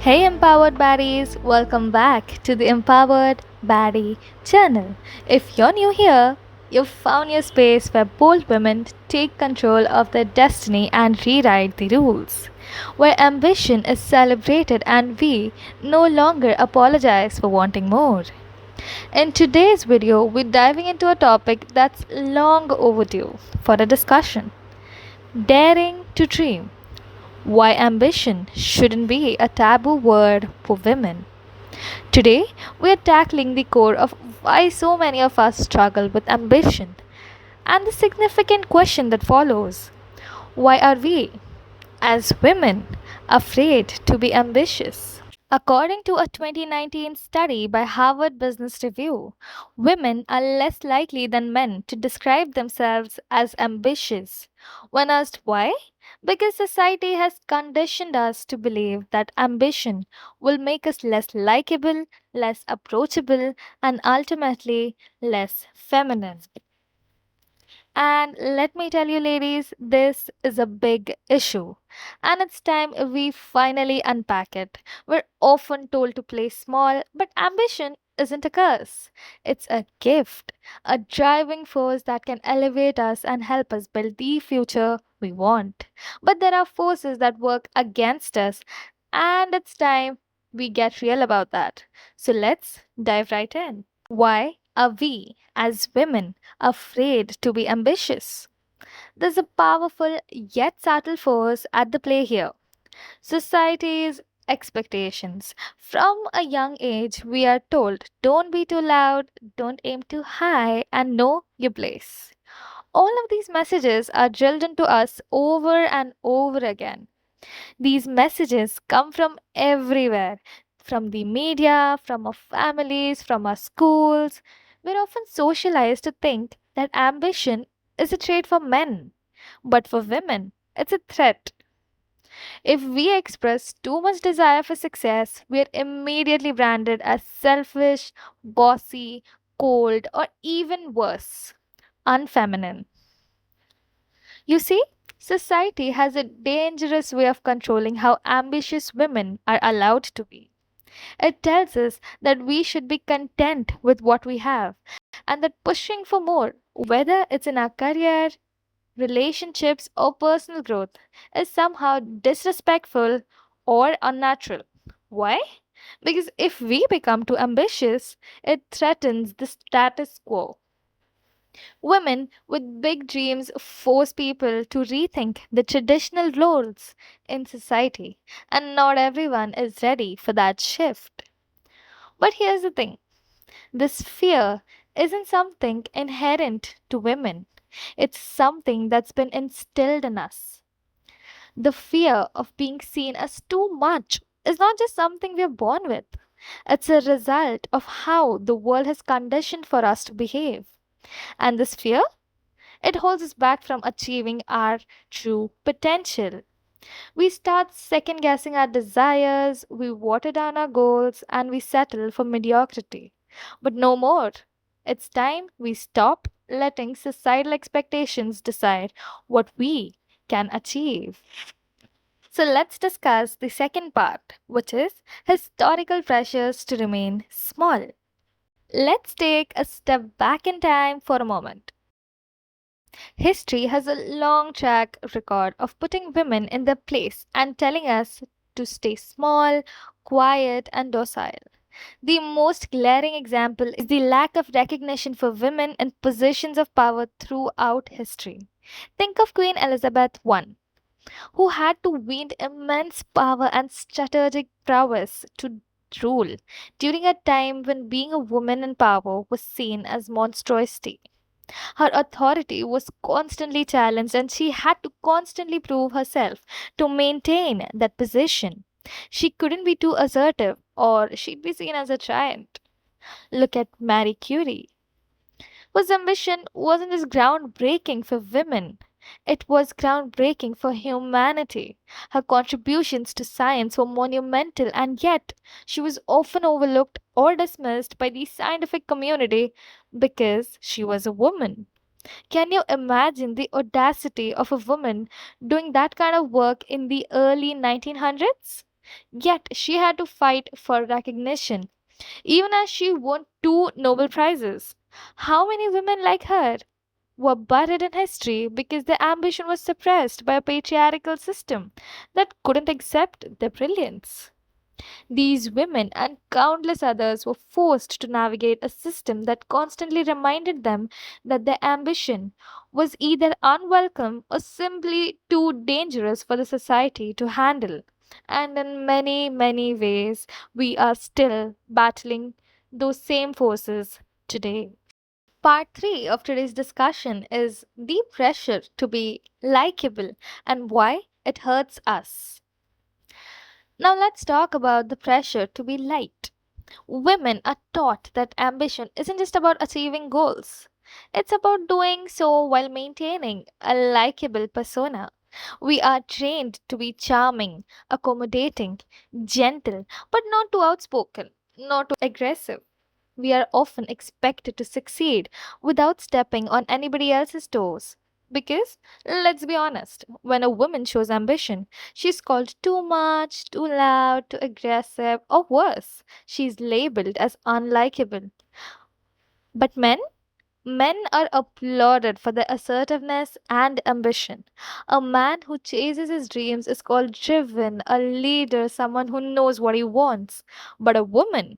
Hey Empowered Baddies, welcome back to the Empowered Baddie Journal. If you're new here, you've found your space where bold women take control of their destiny and rewrite the rules. Where ambition is celebrated and we no longer apologize for wanting more. In today's video, we're diving into a topic that's long overdue for a discussion: daring to dream. Why ambition shouldn't be a taboo word for women. Today, we are tackling the core of why so many of us struggle with ambition and the significant question that follows: why are we, as women, afraid to be ambitious? According to a 2019 study by Harvard Business Review, women are less likely than men to describe themselves as ambitious. When asked why, because society has conditioned us to believe that ambition will make us less likable, less approachable, and ultimately less feminine. And let me tell you, ladies, this is a big issue. And it's time we finally unpack it. We're often told to play small, but ambition isn't a curse. It's a gift, a driving force that can elevate us and help us build the future we want. But there are forces that work against us, and it's time we get real about that. So let's dive right in. Why are we, as women, afraid to be ambitious? There's a powerful yet subtle force at the play here: society's expectations. From a young age, we are told don't be too loud, don't aim too high, and know your place. All of these messages are drilled into us over and over again. These messages come from everywhere, from the media, from our families, from our schools. We're often socialized to think that ambition is a trait for men, but for women, it's a threat. If we express too much desire for success, we are immediately branded as selfish, bossy, cold, or even worse, unfeminine. You see, society has a dangerous way of controlling how ambitious women are allowed to be. It tells us that we should be content with what we have and that pushing for more, whether it's in our career, relationships, or personal growth, is somehow disrespectful or unnatural. Why? Because if we become too ambitious, it threatens the status quo. Women with big dreams force people to rethink the traditional roles in society, and not everyone is ready for that shift. But here's the thing: this fear isn't something inherent to women, it's something that's been instilled in us. The fear of being seen as too much is not just something we're born with, it's a result of how the world has conditioned for us to behave. And this fear, it holds us back from achieving our true potential. We start second guessing our desires, we water down our goals, and we settle for mediocrity. But no more. It's time we stop letting societal expectations decide what we can achieve. So let's discuss the second part, which is historical pressures to remain small. Let's take a step back in time for a moment. History has a long track record of putting women in their place and telling us to stay small, quiet, and docile. The most glaring example is the lack of recognition for women in positions of power throughout history. Think of Queen Elizabeth I, who had to wield immense power and strategic prowess to rule during a time when being a woman in power was seen as monstrosity. Her authority was constantly challenged and she had to constantly prove herself to maintain that position. She couldn't be too assertive or she'd be seen as a giant. Look at Marie Curie, whose ambition wasn't just groundbreaking for women, it was groundbreaking for humanity. Her contributions to science were monumental, and yet she was often overlooked or dismissed by the scientific community because she was a woman. Can you imagine the audacity of a woman doing that kind of work in the early 1900s? Yet she had to fight for recognition, even as she won two Nobel Prizes. How many women like her were buried in history because their ambition was suppressed by a patriarchal system that couldn't accept their brilliance? These women and countless others were forced to navigate a system that constantly reminded them that their ambition was either unwelcome or simply too dangerous for the society to handle. And in many, many ways, we are still battling those same forces today. Part 3 of today's discussion is the pressure to be likable and why it hurts us. Now, let's talk about the pressure to be liked. Women are taught that ambition isn't just about achieving goals, it's about doing so while maintaining a likable persona. We are trained to be charming, accommodating, gentle, but not too outspoken, not too aggressive. We are often expected to succeed without stepping on anybody else's toes. Because, let's be honest, when a woman shows ambition, she's called too much, too loud, too aggressive, or worse, she's labeled as unlikable. But men are applauded for their assertiveness and ambition. A man who chases his dreams is called driven, a leader, someone who knows what he wants. But a woman,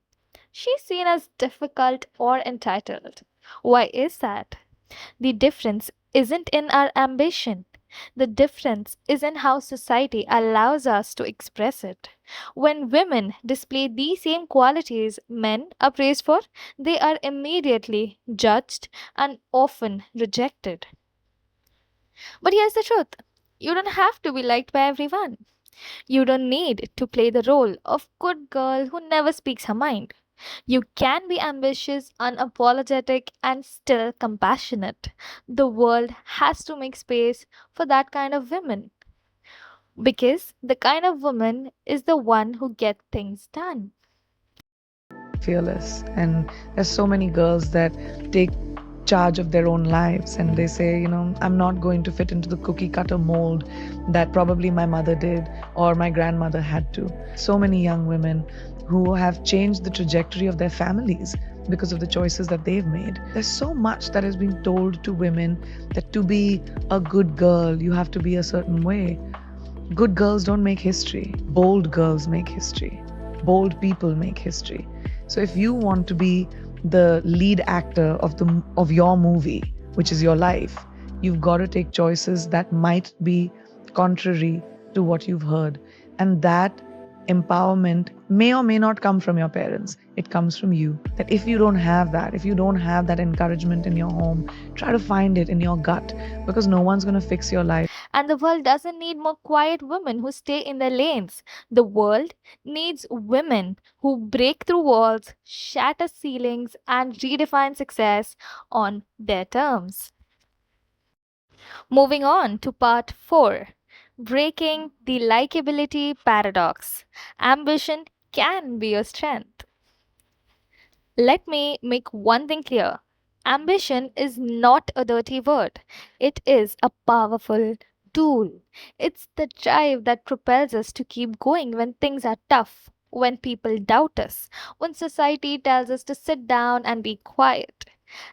she's seen as difficult or entitled. Why is that? The difference isn't in our ambition. The difference is in how society allows us to express it. When women display these same qualities men are praised for, they are immediately judged and often rejected. But here's the truth, you don't have to be liked by everyone. You don't need to play the role of good girl who never speaks her mind. You can be ambitious, unapologetic, and still compassionate. The world has to make space for that kind of women because the kind of woman is the one who gets things done. Fearless, and there's so many girls that take charge of their own lives and they say, I'm not going to fit into the cookie cutter mold that probably my mother did or my grandmother had to. So many young women who have changed the trajectory of their families because of the choices that they've made. There's so much that is being told to women that to be a good girl you have to be a certain way. Good girls don't make history. Bold girls make history. Bold people make history. So if you want to be the lead actor of your movie, which is your life, you've got to take choices that might be contrary to what you've heard. And that empowerment may or may not come from your parents. It comes from you. That if you don't have that encouragement in your home, try to find it in your gut, because no one's going to fix your life. And the world doesn't need more quiet women who stay in their lanes. The world needs women who break through walls, shatter ceilings, and redefine success on their terms. Moving on to part 4, breaking the likability paradox. Ambition can be your strength. Let me make one thing clear. Ambition is not a dirty word. It is a powerful tool. It's the drive that propels us to keep going when things are tough, when people doubt us, when society tells us to sit down and be quiet.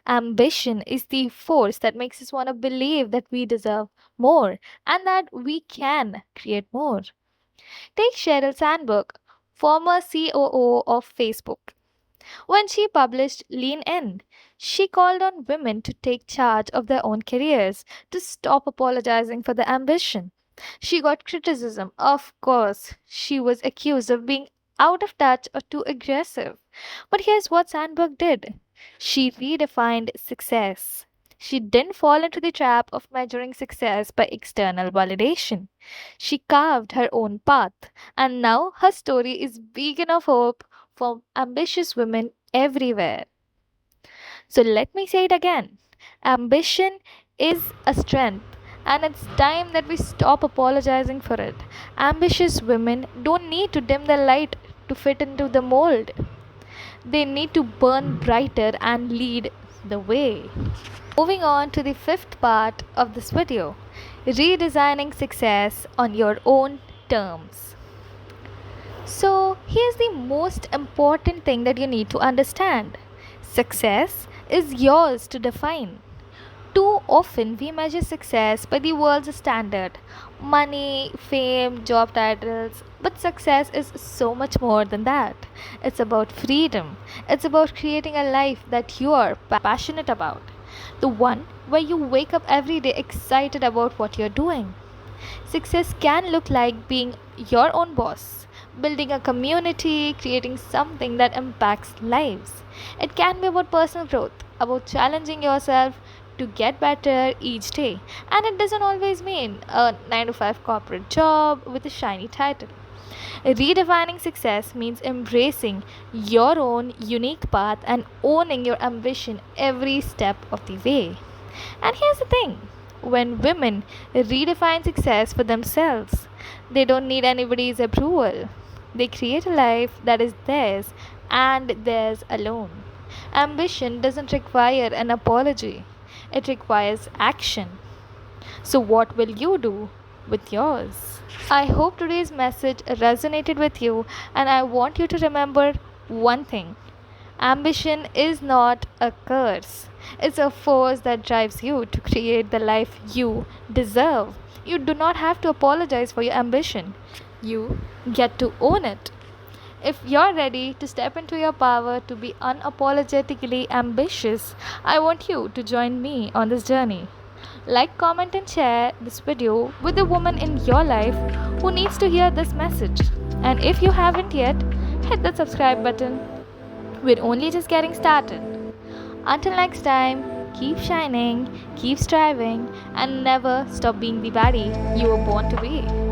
Ambition is the force that makes us want to believe that we deserve more and that we can create more. Take Sheryl Sandberg, former COO of Facebook. When she published Lean In, she called on women to take charge of their own careers, to stop apologizing for their ambition. She got criticism, of course. She was accused of being out of touch or too aggressive. But here's what Sandberg did, she redefined success. She didn't fall into the trap of measuring success by external validation. She carved her own path, and now her story is beacon of hope for ambitious women everywhere. So let me say it again. Ambition is a strength, and it's time that we stop apologizing for it. Ambitious women don't need to dim their light to fit into the mold. They need to burn brighter and lead the way. Moving on to the 5th part of this video, redesigning success on your own terms. So, here's the most important thing that you need to understand: success is yours to define. Too often, we measure success by the world's standard: money, fame, job titles. But success is so much more than that. It's about freedom, it's about creating a life that you're passionate about, the one where you wake up every day excited about what you're doing. Success can look like being your own boss, building a community, creating something that impacts lives. It can be about personal growth, about challenging yourself to get better each day. And it doesn't always mean a 9 to 5 corporate job with a shiny title. Redefining success means embracing your own unique path and owning your ambition every step of the way. And here's the thing: when women redefine success for themselves, they don't need anybody's approval. They create a life that is theirs and theirs alone. Ambition doesn't require an apology, it requires action. So, what will you do with yours? I hope today's message resonated with you, and I want you to remember one thing: ambition is not a curse, it's a force that drives you to create the life you deserve. You do not have to apologize for your ambition, you get to own it. If you're ready to step into your power to be unapologetically ambitious, I want you to join me on this journey. Like, comment, and share this video with the woman in your life who needs to hear this message. And if you haven't yet, hit the subscribe button. We're only just getting started. Until next time, keep shining, keep striving, and never stop being the baddie you were born to be.